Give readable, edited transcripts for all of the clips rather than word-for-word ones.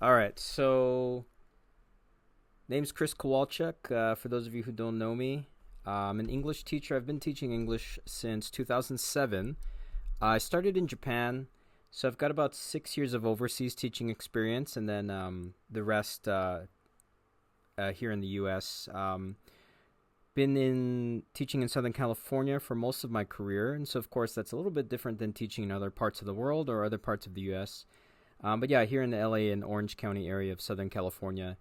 All right, so name's Chris Kowalczyk. For those of you who don't know me, I'm an English teacher. I've been teaching English since 2007. I started in Japan, so I've got about 6 years of overseas teaching experience, and then the rest here in the U.S. Been in teaching in Southern California for most of my career, and so of course that's a little bit different than teaching in other parts of the world or other parts of the U.S. But yeah, here in the LA and Orange County area of Southern California.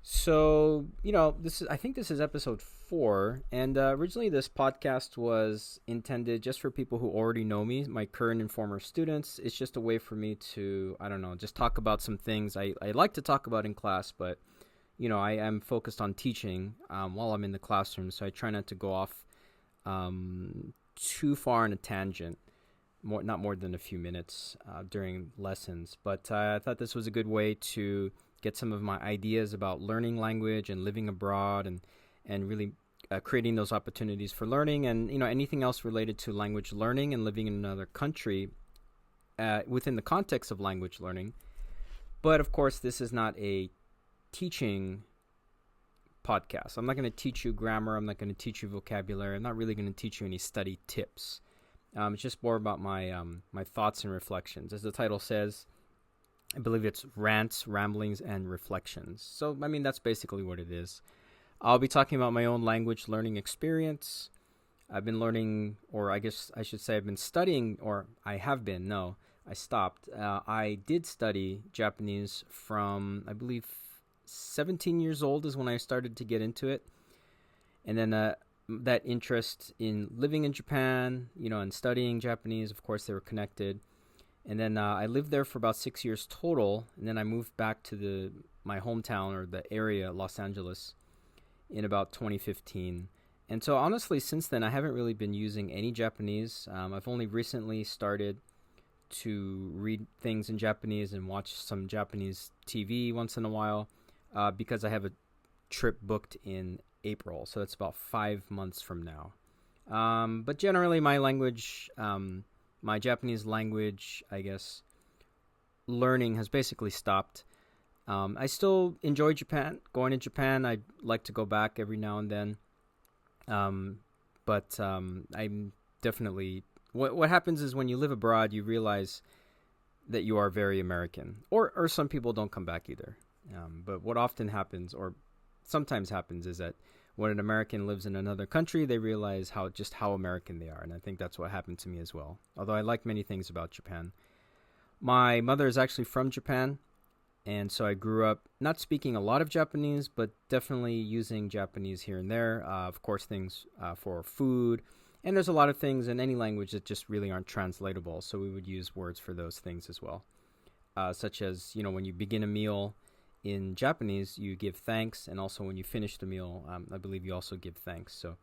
So, I think this is episode 4. And originally, this podcast was intended just for people who already know me, my current and former students. It's just a way for me to, I don't know, just talk about some things I like to talk about in class, but, I am focused on teaching while I'm in the classroom. So I try not to go off too far on a tangent. Not more than a few minutes during lessons. But I thought this was a good way to get some of my ideas about learning language and living abroad and really creating those opportunities for learning and, anything else related to language learning and living in another country within the context of language learning. But, of course, this is not a teaching podcast. I'm not going to teach you grammar. I'm not going to teach you vocabulary. I'm not really going to teach you any study tips. It's just more about my thoughts and reflections. As the title says, I believe it's rants, ramblings, and reflections. So, that's basically what it is. I'll be talking about my own language learning experience. I've been learning, or I guess I should say I've been studying, or I have been. No, I stopped. I did study Japanese from, I believe, 17 years old is when I started to get into it. And then that interest in living in Japan, and studying Japanese, of course, they were connected. And then I lived there for about 6 years total, and then I moved back to my hometown or the area, Los Angeles, in about 2015. And so honestly, since then, I haven't really been using any Japanese. I've only recently started to read things in Japanese and watch some Japanese TV once in a while because I have a trip booked in April, so that's about 5 months from now. But generally, my language, my Japanese language, I guess, learning has basically stopped. I still enjoy Japan. Going to Japan, I like to go back every now and then. But I'm definitely... What happens is when you live abroad, you realize that you are very American. Or some people don't come back either. But what often happens, or sometimes happens, is that when an American lives in another country, they realize how American they are. And I think that's what happened to me as well. Although I like many things about Japan. My mother is actually from Japan. And so I grew up not speaking a lot of Japanese, but definitely using Japanese here and there. Of course, things for food. And there's a lot of things in any language that just really aren't translatable. So we would use words for those things as well. Such as, when you begin a meal in Japanese, you give thanks, and also when you finish the meal, I believe you also give thanks. So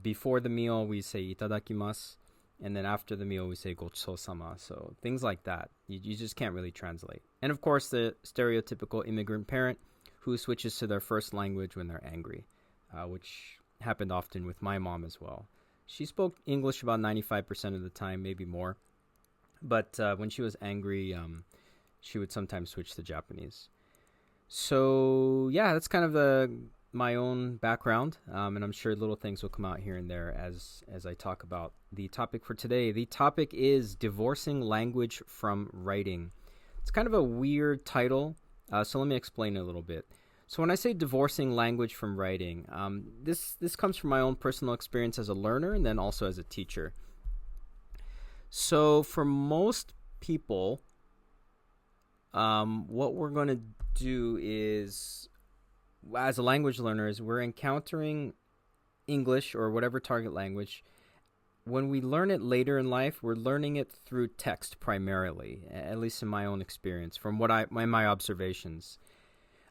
before the meal, we say itadakimasu, and then after the meal, we say gochusou-sama. So things like that, you just can't really translate. And of course, the stereotypical immigrant parent who switches to their first language when they're angry, which happened often with my mom as well. She spoke English about 95% of the time, maybe more. But when she was angry, she would sometimes switch to Japanese. So, yeah, that's kind of my own background, and I'm sure little things will come out here and there as I talk about the topic for today. The topic is divorcing language from writing. It's kind of a weird title, so let me explain it a little bit. So when I say divorcing language from writing, this comes from my own personal experience as a learner and then also as a teacher. So for most people, what we're going to do is, as a language learner, is we're encountering English or whatever target language. When we learn it later in life, we're learning it through text primarily, at least in my own experience, from my observations.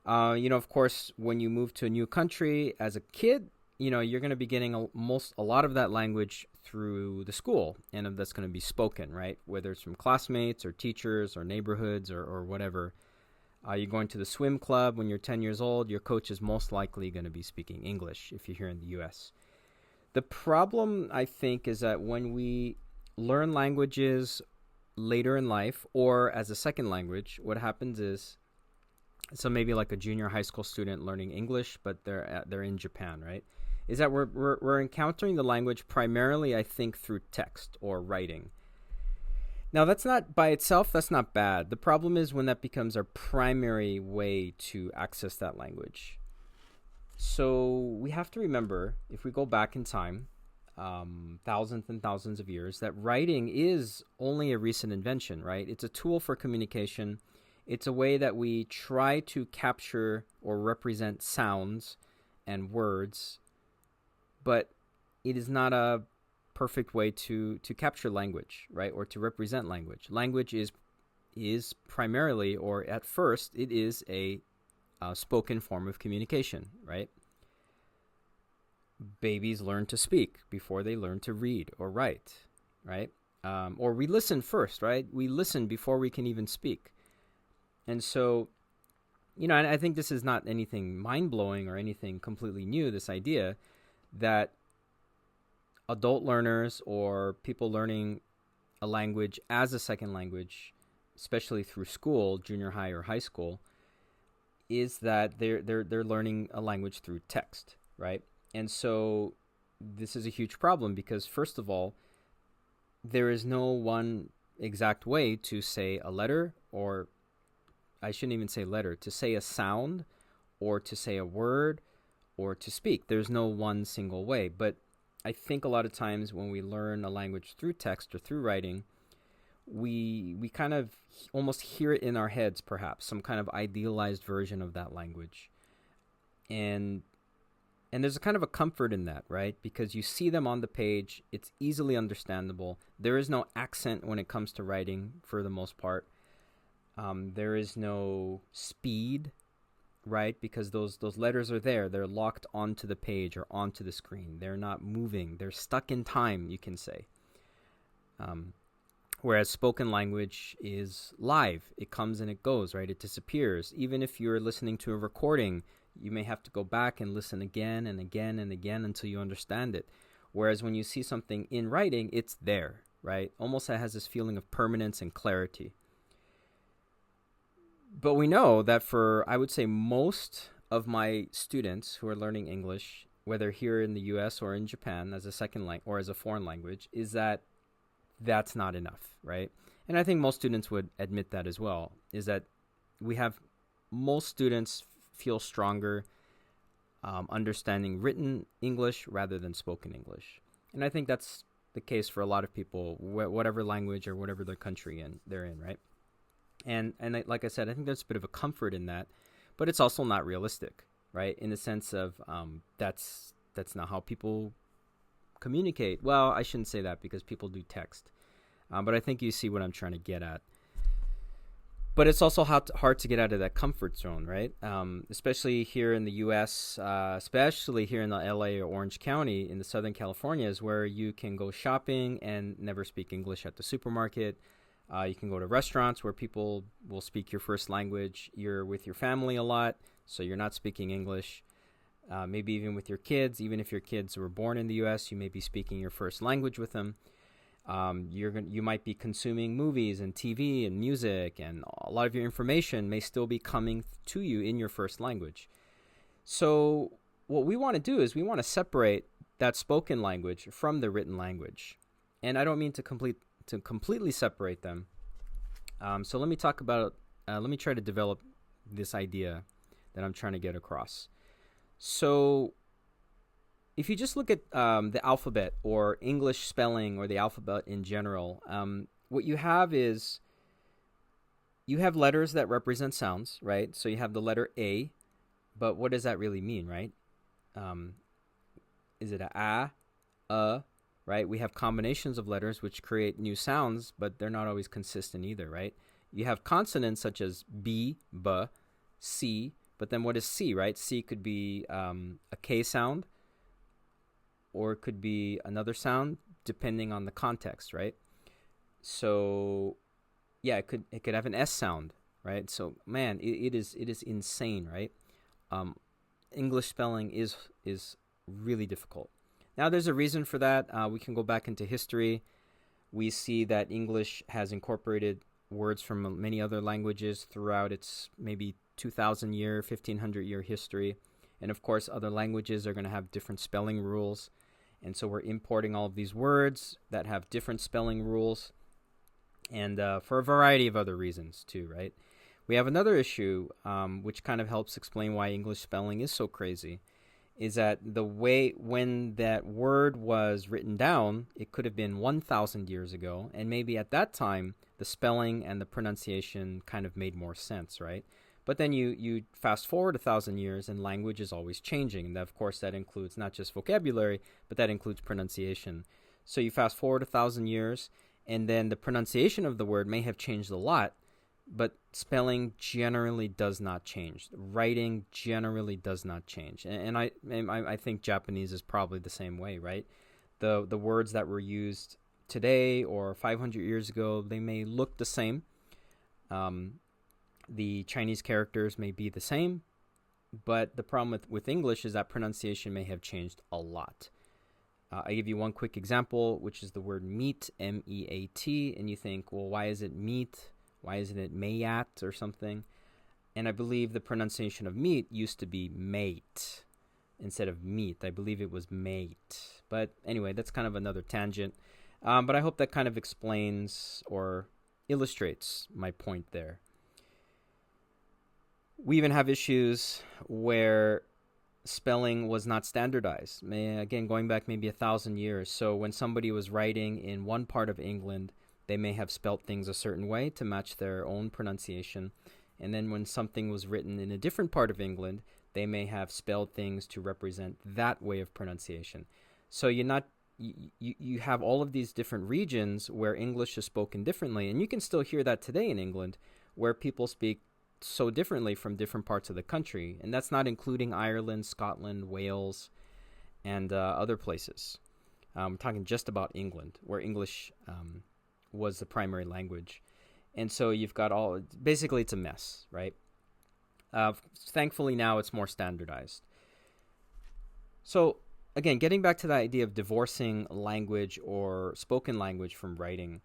Of course, when you move to a new country as a kid, you're going to be getting a lot of that language through the school, and that's going to be spoken, right? Whether it's from classmates or teachers or neighborhoods or whatever. You're going to the swim club when you're 10 years old, your coach is most likely going to be speaking English if you're here in the U.S. The problem, I think, is that when we learn languages later in life or as a second language, what happens is so maybe like a junior high school student learning English, but they're in Japan, right? Is that we're encountering the language primarily, I think, through text or writing. Now, that's not by itself, that's not bad. The problem is when that becomes our primary way to access that language. So we have to remember, if we go back in time, thousands and thousands of years, that writing is only a recent invention, right? It's a tool for communication. It's a way that we try to capture or represent sounds and words, but it is not a perfect way to capture language, right? Or to represent language. Language is primarily, or at first, it is a spoken form of communication, right? Babies learn to speak before they learn to read or write, right? Or we listen first, right? We listen before we can even speak. And so, and I think this is not anything mind-blowing or anything completely new, this idea that adult learners or people learning a language as a second language, especially through school, junior high or high school, is that they're learning a language through text, right? And so this is a huge problem because, first of all, there is no one exact way to say a letter, or I shouldn't even say letter, to say a sound or to say a word or to speak. There's no one single way. But I think a lot of times when we learn a language through text or through writing, we kind of almost hear it in our heads, perhaps, some kind of idealized version of that language. And there's a kind of a comfort in that, right? Because you see them on the page, it's easily understandable. There is no accent when it comes to writing for the most part. There is no speed, right? Because those letters are there. They're locked onto the page or onto the screen. They're not moving. They're stuck in time, you can say. Whereas spoken language is live. It comes and it goes, right? It disappears. Even if you're listening to a recording, you may have to go back and listen again and again and again until you understand it. Whereas when you see something in writing, it's there, right? Almost it has this feeling of permanence and clarity. But we know that for, I would say, most of my students who are learning English, whether here in the US or in Japan as a second language or as a foreign language, is that that's not enough, right? And I think most students would admit that as well, is that most students feel stronger understanding written English rather than spoken English. And I think that's the case for a lot of people, whatever language or whatever their country they're in, right? And like I said, I think there's a bit of a comfort in that, but it's also not realistic, right? In the sense of that's not how people communicate. Well, I shouldn't say that because people do text, but I think you see what I'm trying to get at. But it's also hard to get out of that comfort zone, right? Especially here in the U.S., especially here in the L.A. or Orange County in the Southern California, is where you can go shopping and never speak English at the supermarket. You can go to restaurants where people will speak your first language. You're with your family a lot, so you're not speaking English. Maybe even with your kids, even if your kids were born in the U.S., you may be speaking your first language with them. You might be consuming movies and TV and music, and a lot of your information may still be coming to you in your first language. So what we want to do is we want to separate that spoken language from the written language. And I don't mean to completely separate them. So let me try to develop this idea that I'm trying to get across. So if you just look at the alphabet or English spelling or the alphabet in general, what you have is you have letters that represent sounds, right? So you have the letter A, but what does that really mean, right? Is it a, right? We have combinations of letters which create new sounds, but they're not always consistent either, right? You have consonants such as B, B, C, but then what is C, right? C could be a K sound, or it could be another sound depending on the context, right? So yeah, it could have an S sound, right? So man, it is insane, right? English spelling is really difficult. Now there's a reason for that. We can go back into history. We see that English has incorporated words from many other languages throughout its maybe 2,000 year, 1,500 year history. And of course, other languages are going to have different spelling rules. And so we're importing all of these words that have different spelling rules, and for a variety of other reasons too, right? We have another issue, which kind of helps explain why English spelling is so crazy, is that the way when that word was written down, it could have been 1,000 years ago, and maybe at that time, the spelling and the pronunciation kind of made more sense, right? But then you fast forward 1,000 years, and language is always changing. And of course, that includes not just vocabulary, but that includes pronunciation. So you fast forward 1,000 years, and then the pronunciation of the word may have changed a lot, but spelling generally does not change. Writing generally does not change. And I think Japanese is probably the same way, right? The words that were used today or 500 years ago, they may look the same. The Chinese characters may be the same, but the problem with English is that pronunciation may have changed a lot. I give you one quick example, which is the word meat, M-E-A-T, and you think, well, why is it meat? Why isn't it mayat or something? And I believe the pronunciation of meat used to be mate instead of meat. I believe it was mate. But anyway, that's kind of another tangent. But I hope that kind of explains or illustrates my point there. We even have issues where spelling was not standardized. Again, going back maybe 1,000 years. So when somebody was writing in one part of England, they may have spelt things a certain way to match their own pronunciation. And then when something was written in a different part of England, they may have spelled things to represent that way of pronunciation. So you have all of these different regions where English is spoken differently. And you can still hear that today in England, where people speak so differently from different parts of the country. And that's not including Ireland, Scotland, Wales, and other places. We're talking just about England, where English was the primary language. And so you've got basically it's a mess, right? Thankfully now it's more standardized. So again, getting back to the idea of divorcing language or spoken language from writing.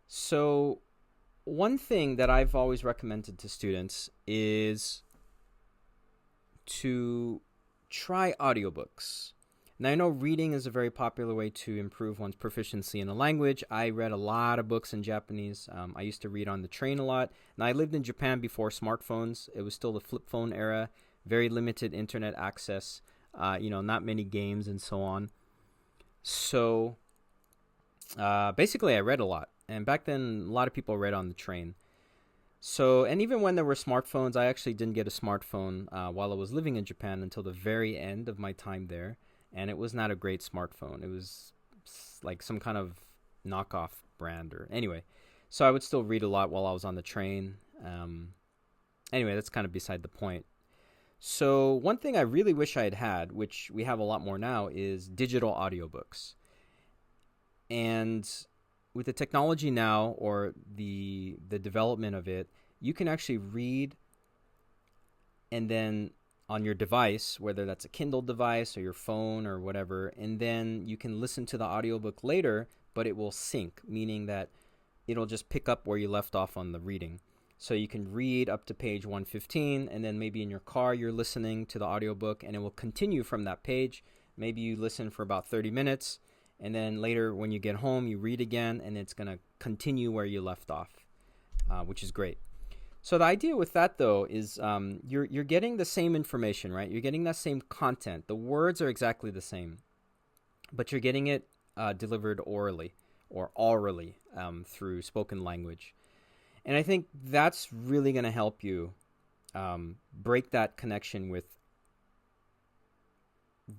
So one thing that I've always recommended to students is to try audiobooks. Now, I know reading is a very popular way to improve one's proficiency in a language. I read a lot of books in Japanese. I used to read on the train a lot. Now, I lived in Japan before smartphones. It was still the flip phone era, very limited internet access, not many games and so on. So basically, I read a lot. And back then, a lot of people read on the train. So, and even when there were smartphones, I actually didn't get a smartphone while I was living in Japan until the very end of my time there. And it was not a great smartphone. It was like some kind of knockoff brand anyway. So I would still read a lot while I was on the train. Anyway, that's kind of beside the point. So one thing I really wish I had, which we have a lot more now, is digital audiobooks. And with the technology now, or the development of it, you can actually read and then on your device, whether that's a Kindle device or your phone or whatever, and then you can listen to the audiobook later, but it will sync, meaning that it'll just pick up where you left off on the reading. So you can read up to page 115, and then maybe in your car you're listening to the audiobook, and it will continue from that page. Maybe you listen for about 30 minutes, and then later when you get home, you read again, and it's going to continue where you left off, which is great. So the idea with that, though, is you're getting the same information, right? You're getting that same content. The words are exactly the same, but you're getting it delivered orally or aurally through spoken language. And I think that's really going to help you break that connection with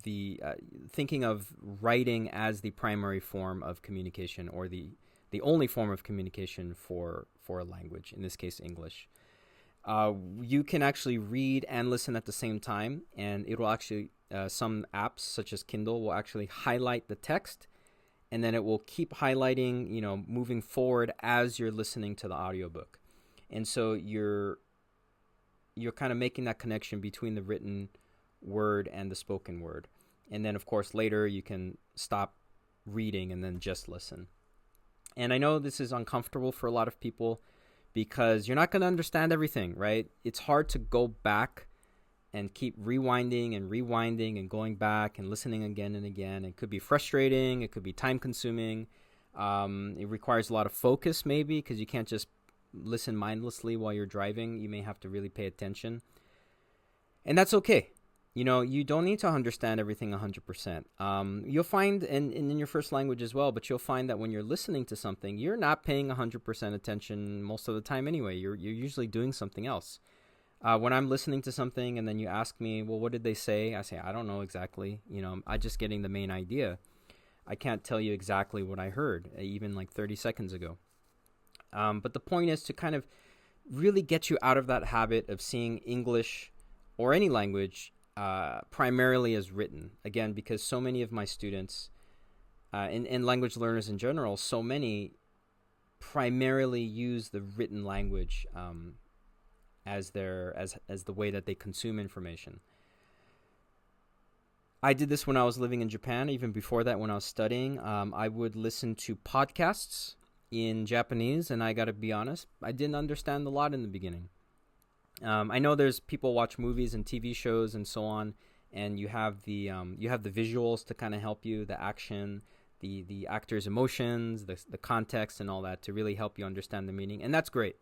the thinking of writing as the primary form of communication, or the only form of communication for a language, in this case English. You can actually read and listen at the same time, and it will actually, some apps such as Kindle will actually highlight the text, and then it will keep highlighting, moving forward as you're listening to the audiobook. And so you're kind of making that connection between the written word and the spoken word. And then, of course, later you can stop reading and then just listen. And I know this is uncomfortable for a lot of people, because you're not going to understand everything, right? It's hard to go back and keep rewinding and rewinding and going back and listening again and again. It could be frustrating. It could be time consuming. It requires a lot of focus, maybe, because you can't just listen mindlessly while you're driving. You may have to really pay attention. And that's okay. You don't need to understand everything 100%. You'll find, and in your first language as well, but you'll find that when you're listening to something, you're not paying 100% attention most of the time anyway. You're usually doing something else. When I'm listening to something and then you ask me, well, what did they say? I say, I don't know exactly. I'm just getting the main idea. I can't tell you exactly what I heard, even like 30 seconds ago. But the point is to kind of really get you out of that habit of seeing English or any language primarily as written. Again, because so many of my students and language learners in general, so many primarily use the written language as the way that they consume information. I did this when I was living in Japan. Even before that, when I was studying, I would listen to podcasts in Japanese, and I got to be honest, I didn't understand a lot in the beginning. I know there's people watch movies and TV shows and so on, and you have the visuals to kind of help you, the action, the actors' emotions, the context, and all that to really help you understand the meaning, and that's great.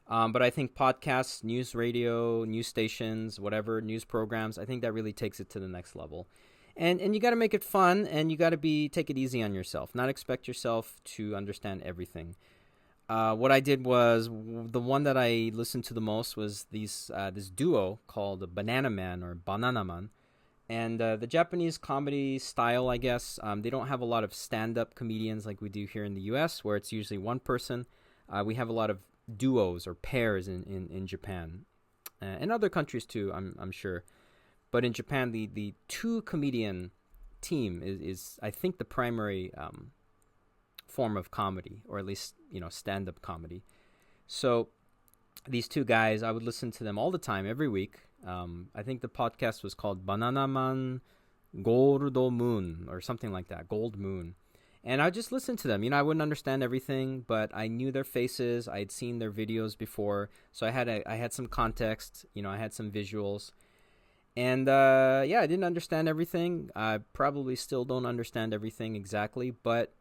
But I think podcasts, news radio, news stations, whatever, news programs, I think that really takes it to the next level. And you got to make it fun, and you got to take it easy on yourself, not expect yourself to understand everything. What I did was, the one that I listened to the most was this duo called Banana Man or Banana Man. And the Japanese comedy style, I guess, they don't have a lot of stand-up comedians like we do here in the U.S., where it's usually one person. We have a lot of duos or pairs in Japan. And other countries too, I'm sure. But in Japan, the two comedian team is I think the primary form of comedy, or at least stand-up comedy. So these two guys, I would listen to them all the time, every week. I think the podcast was called Banana Man Gold Moon or something like that, Gold Moon. And I just listened to them. I wouldn't understand everything, but I knew their faces. I had seen their videos before, so I had some context. I had some visuals. And I didn't understand everything. I probably still don't understand everything exactly, but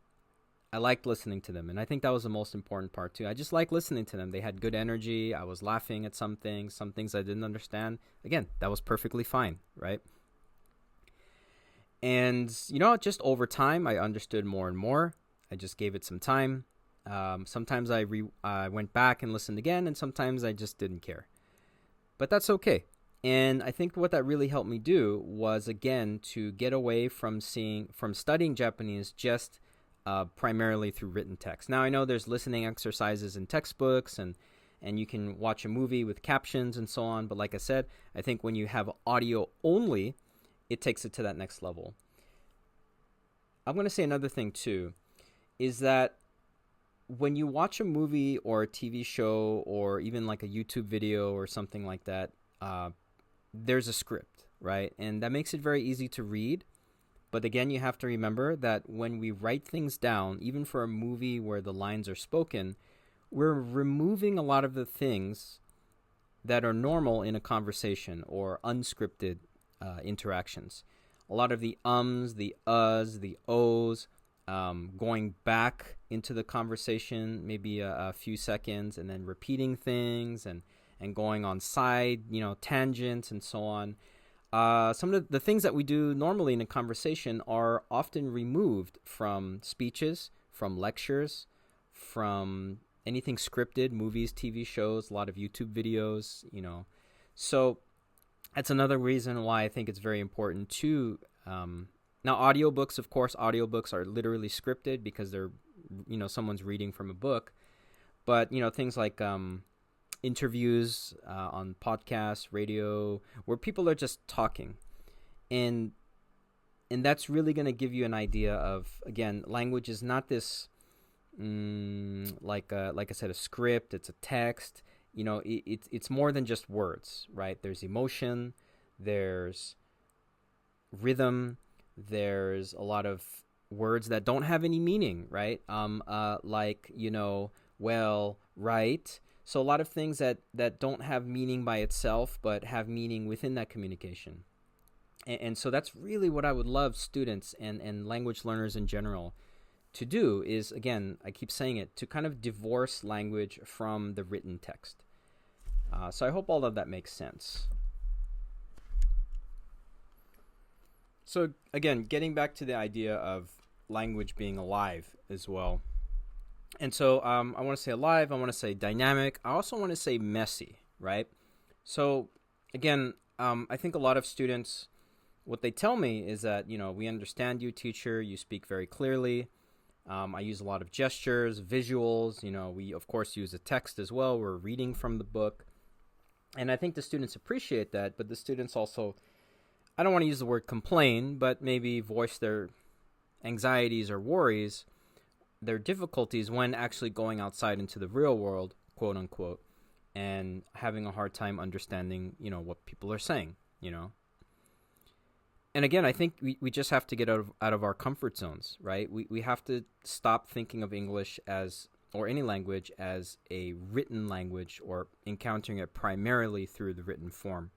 I liked listening to them. And I think that was the most important part too. I just liked listening to them. They had good energy. I was laughing at some things I didn't understand. Again, that was perfectly fine, right? And, just over time, I understood more and more. I just gave it some time. Sometimes I went back and listened again, and sometimes I just didn't care. But that's okay. And I think what that really helped me do was, again, to get away from studying Japanese just primarily through written text. Now, I know there's listening exercises in textbooks, and you can watch a movie with captions and so on. But like I said, I think when you have audio only, it takes it to that next level. I'm going to say another thing too, is that when you watch a movie or a TV show or even like a YouTube video or something like that, there's a script, right? And that makes it very easy to read. But again, you have to remember that when we write things down, even for a movie where the lines are spoken, we're removing a lot of the things that are normal in a conversation or unscripted interactions. A lot of the ums, the uhs, the ohs, going back into the conversation maybe a few seconds and then repeating things and going on side, tangents and so on. Some of the things that we do normally in a conversation are often removed from speeches, from lectures, from anything scripted, movies, TV shows, a lot of YouTube videos, So that's another reason why I think it's very important to, now audiobooks, of course, audiobooks are literally scripted because they're, someone's reading from a book. But, things like interviews on podcasts, radio, where people are just talking. And that's really going to give you an idea of, again, language is not this, like I said, a script, it's a text. It's more than just words, right? There's emotion, there's rhythm, there's a lot of words that don't have any meaning, right? Like, well, right? So a lot of things that don't have meaning by itself, but have meaning within that communication. And so that's really what I would love students and language learners in general to do is, again, I keep saying it, to kind of divorce language from the written text. So I hope all of that makes sense. So again, getting back to the idea of language being alive as well. And so I want to say alive, I want to say dynamic, I also want to say messy, right? So again, I think a lot of students, what they tell me is that, we understand you, teacher, you speak very clearly. I use a lot of gestures, visuals, we of course use a text as well, we're reading from the book. And I think the students appreciate that, but the students also, I don't want to use the word complain, but maybe voice their anxieties or worries, their difficulties when actually going outside into the real world, quote unquote, and having a hard time understanding, what people are saying, And again, I think we just have to get out of our comfort zones, right? We have to stop thinking of English as, or any language, as a written language or encountering it primarily through the written form.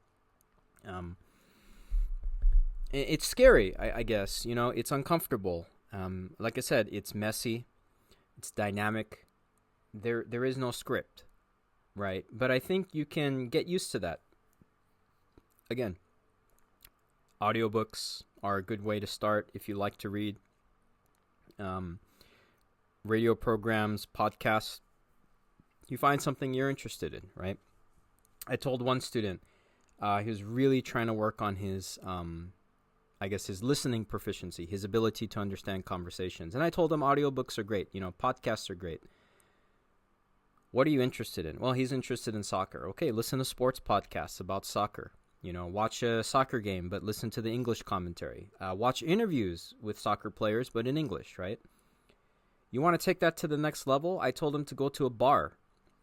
It's scary, I guess. It's uncomfortable. Like I said, it's messy. It's dynamic. There is no script, right? But I think you can get used to that. Again, audiobooks are a good way to start if you like to read. Radio programs, podcasts. You find something you're interested in, right? I told one student he was really trying to work on his his listening proficiency, his ability to understand conversations. And I told him audiobooks are great, podcasts are great. What are you interested in? Well, he's interested in soccer. Okay, listen to sports podcasts about soccer. Watch a soccer game, but listen to the English commentary. Watch interviews with soccer players, but in English, right? You want to take that to the next level? I told him to go to a bar.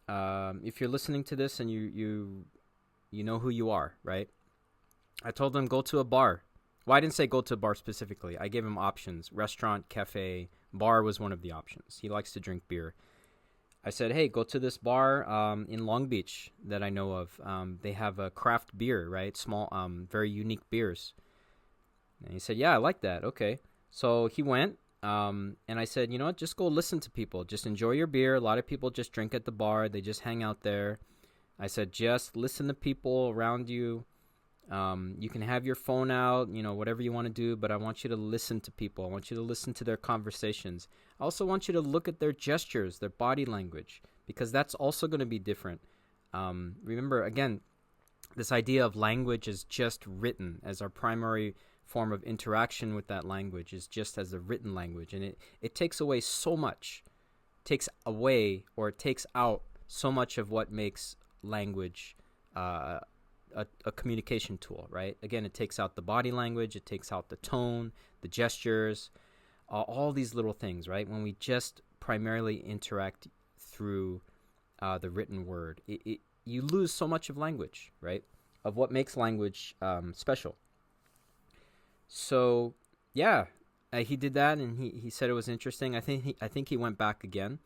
If you're listening to this and you know who you are, right? I told him go to a bar. Well, I didn't say go to a bar specifically. I gave him options. Restaurant, cafe, bar was one of the options. He likes to drink beer. I said, hey, go to this bar in Long Beach that I know of. They have a craft beer, right? Small, very unique beers. And he said, yeah, I like that. Okay. So he went, and I said, you know what? Just go listen to people. Just enjoy your beer. A lot of people just drink at the bar. They just hang out there. I said, just listen to people around you. You can have your phone out, whatever you want to do, but I want you to listen to people. I want you to listen to their conversations. I also want you to look at their gestures, their body language, because that's also going to be different. Remember, again, this idea of language is just written as our primary form of interaction with that language is just as a written language. And it takes away so much, takes out so much of what makes language a communication tool, right? Again, it takes out the body language, it takes out the tone, the gestures, all these little things, right? When we just primarily interact through the written word, you lose so much of language, right? Of what makes language special. So, yeah, he did that, and he said it was interesting. I think he went back again.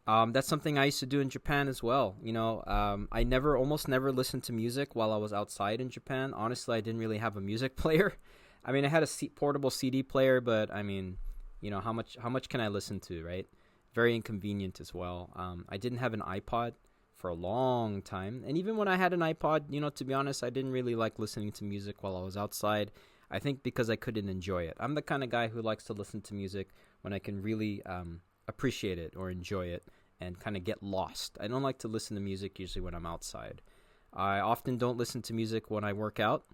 That's something I used to do in Japan as well. I almost never listened to music while I was outside in Japan. Honestly, I didn't really have a music player. I mean, I had a portable CD player, but I mean, how much can I listen to, right? Very inconvenient as well. I didn't have an iPod for a long time. And even when I had an iPod, to be honest, I didn't really like listening to music while I was outside. I think because I couldn't enjoy it. I'm the kind of guy who likes to listen to music when I can really appreciate it or enjoy it and kind of get lost. I don't like to listen to music usually when I'm outside. I often don't listen to music when I work out.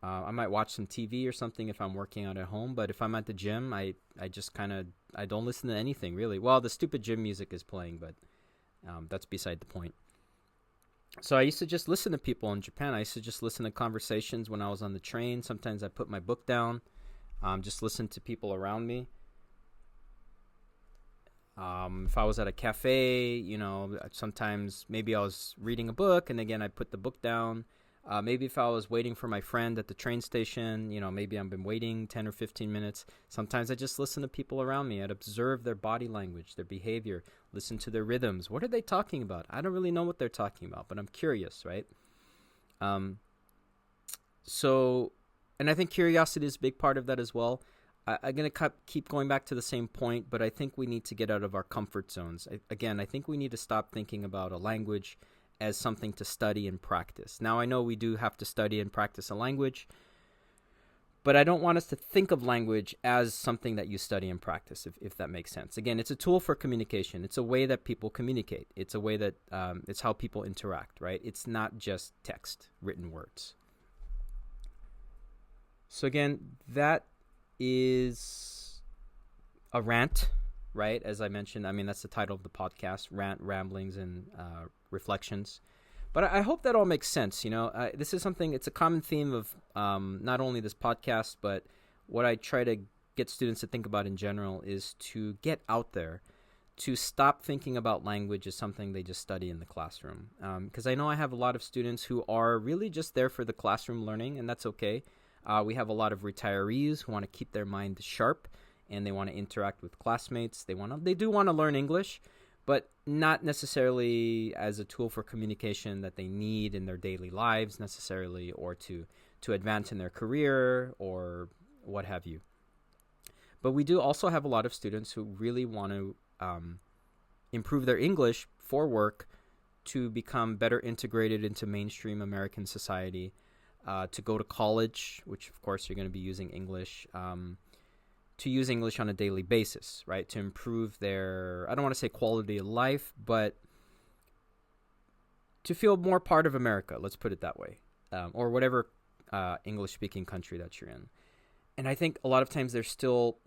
I might watch some TV or something if I'm working out at home, but if I'm at the gym, I just I don't listen to anything really. Well, the stupid gym music is playing, but that's beside the point. So I used to just listen to people in Japan. I used to just listen to conversations when I was on the train. Sometimes I put my book down, just listen to people around me. If I was at a cafe, sometimes maybe I was reading a book, and again, I put the book down. Maybe if I was waiting for my friend at the train station, maybe I've been waiting 10 or 15 minutes. Sometimes I just listen to people around me. I'd observe their body language, their behavior, listen to their rhythms. What are they talking about? I don't really know what they're talking about, but I'm curious, right? And I think curiosity is a big part of that as well. I'm going to keep going back to the same point, but I think we need to get out of our comfort zones. I think we need to stop thinking about a language as something to study and practice. Now, I know we do have to study and practice a language, but I don't want us to think of language as something that you study and practice, if that makes sense. Again, it's a tool for communication. It's a way that people communicate. It's a way that it's how people interact, right? It's not just text, written words. So again, that is a rant, right? As I mentioned, that's the title of the podcast, Rant, Ramblings, and Reflections. But I hope that all makes sense. This is something, it's a common theme of not only this podcast, but what I try to get students to think about in general is to get out there, to stop thinking about language as something they just study in the classroom. Because I know I have a lot of students who are really just there for the classroom learning, and that's okay. We have a lot of retirees who want to keep their mind sharp, and they want to interact with classmates. They do want to learn English, but not necessarily as a tool for communication that they need in their daily lives necessarily, or to advance in their career or what have you. But we do also have a lot of students who really want to improve their English for work, to become better integrated into mainstream American society, to go to college, which of course you're going to be using English, to use English on a daily basis, right? To improve their, I don't want to say quality of life, but to feel more part of America, let's put it that way, or whatever English-speaking country that you're in. And I think a lot of times they're still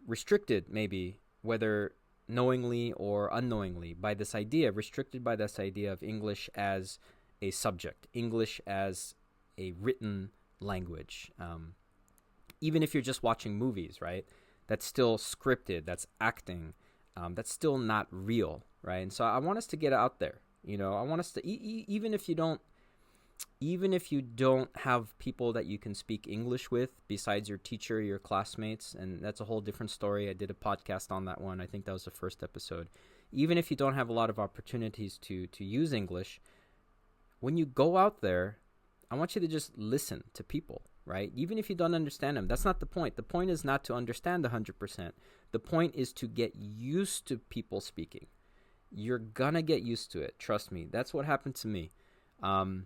restricted, maybe, whether knowingly or unknowingly, restricted by this idea of English as a subject, English as a written language. Even if you're just watching movies, right? That's still scripted, that's acting, that's still not real, right? And so I want us to get out there. I want us to, even if you don't have people that you can speak English with besides your teacher, your classmates, and that's a whole different story. I did a podcast on that one. I think that was the first episode. Even if you don't have a lot of opportunities to use English, when you go out there, I want you to just listen to people, right? Even if you don't understand them, that's not the point. The point is not to understand 100%. The point is to get used to people speaking. You're gonna get used to it. Trust me. That's what happened to me. When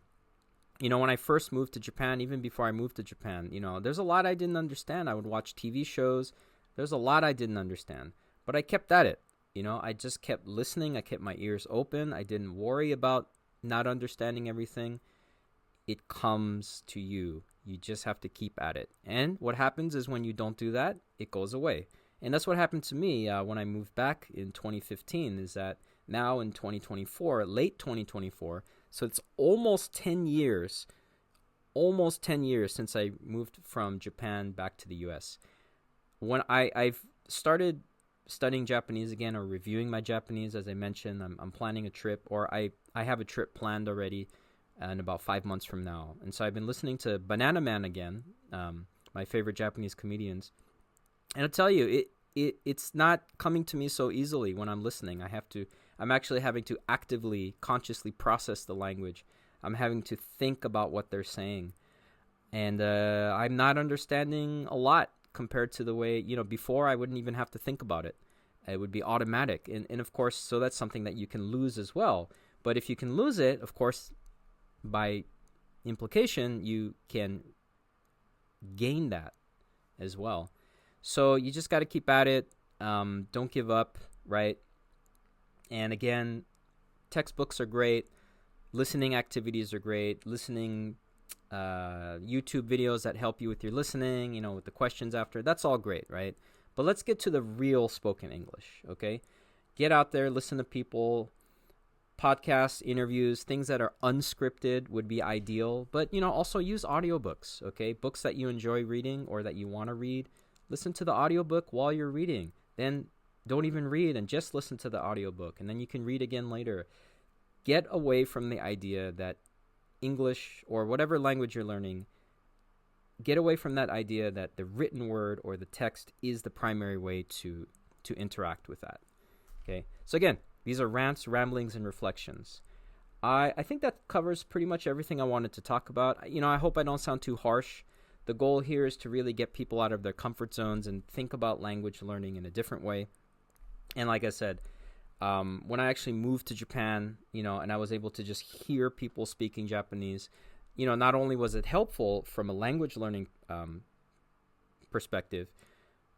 I first moved to Japan, even before I moved to Japan, there's a lot I didn't understand. I would watch TV shows. There's a lot I didn't understand, but I kept at it. I just kept listening. I kept my ears open. I didn't worry about not understanding everything. It comes to you. You just have to keep at it. And what happens is when you don't do that, it goes away. And that's what happened to me when I moved back in 2015, is that now in 2024, late 2024, so it's almost 10 years since I moved from Japan back to the U.S. When I've started studying Japanese again, or reviewing my Japanese, as I mentioned, I'm planning a trip, or I have a trip planned already in about 5 months from now. And so I've been listening to Banana Man again, my favorite Japanese comedians. And I'll tell you, it's not coming to me so easily when I'm listening. I'm actually having to actively, consciously process the language. I'm having to think about what they're saying. And I'm not understanding a lot compared to the way, before I wouldn't even have to think about it. It would be automatic. And of course, so that's something that you can lose as well. But if you can lose it, of course, by implication, you can gain that as well. So you just got to keep at it. Don't give up, right? And again, textbooks are great. Listening activities are great. Listening YouTube videos that help you with your listening, with the questions after. That's all great, right? But let's get to the real spoken English, okay? Get out there, listen to people. Podcasts, interviews, things that are unscripted would be ideal. But, also use audiobooks, okay? Books that you enjoy reading or that you want to read. Listen to the audiobook while you're reading. Then don't even read and just listen to the audiobook. And then you can read again later. Get away from the idea that English or whatever language you're learning, get away from that idea that the written word or the text is the primary way to interact with that. Okay, so again, these are rants, ramblings, and reflections. I think that covers pretty much everything I wanted to talk about. I hope I don't sound too harsh. The goal here is to really get people out of their comfort zones and think about language learning in a different way. And like I said, when I actually moved to Japan, and I was able to just hear people speaking Japanese, not only was it helpful from a language learning perspective,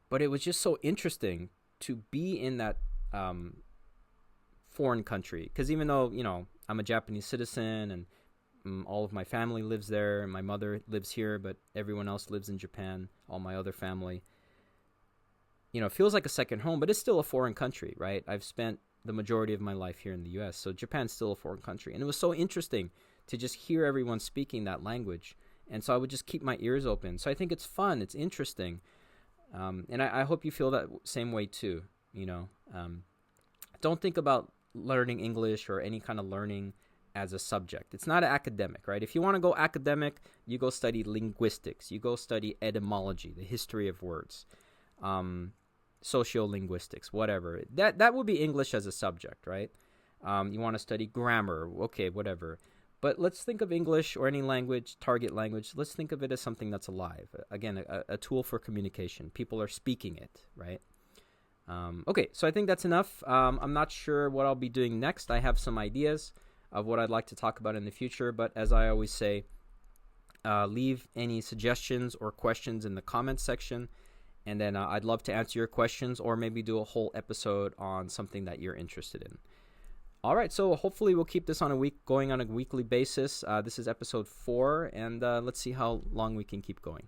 but it was just so interesting to be in that foreign country. Because even though, I'm a Japanese citizen and all of my family lives there and my mother lives here, but everyone else lives in Japan, all my other family, it feels like a second home, but it's still a foreign country, right? I've spent the majority of my life here in the U.S., so Japan's still a foreign country. And it was so interesting to just hear everyone speaking that language. And so I would just keep my ears open. So I think it's fun. It's interesting. And I hope you feel that same way too. Don't think about learning English or any kind of learning as a subject. It's not academic, right? If you want to go academic, you go study linguistics. You go study etymology, the history of words, sociolinguistics, whatever. That would be English as a subject, right? You want to study grammar, okay, whatever. But let's think of English or any language, target language, let's think of it as something that's alive. Again, a tool for communication. People are speaking it, right? Okay, so I think that's enough. I'm not sure what I'll be doing next. I have some ideas of what I'd like to talk about in the future, but as I always say, leave any suggestions or questions in the comments section, and then I'd love to answer your questions or maybe do a whole episode on something that you're interested in. All right, so hopefully we'll keep this going on a weekly basis. This is episode 4, and let's see how long we can keep going.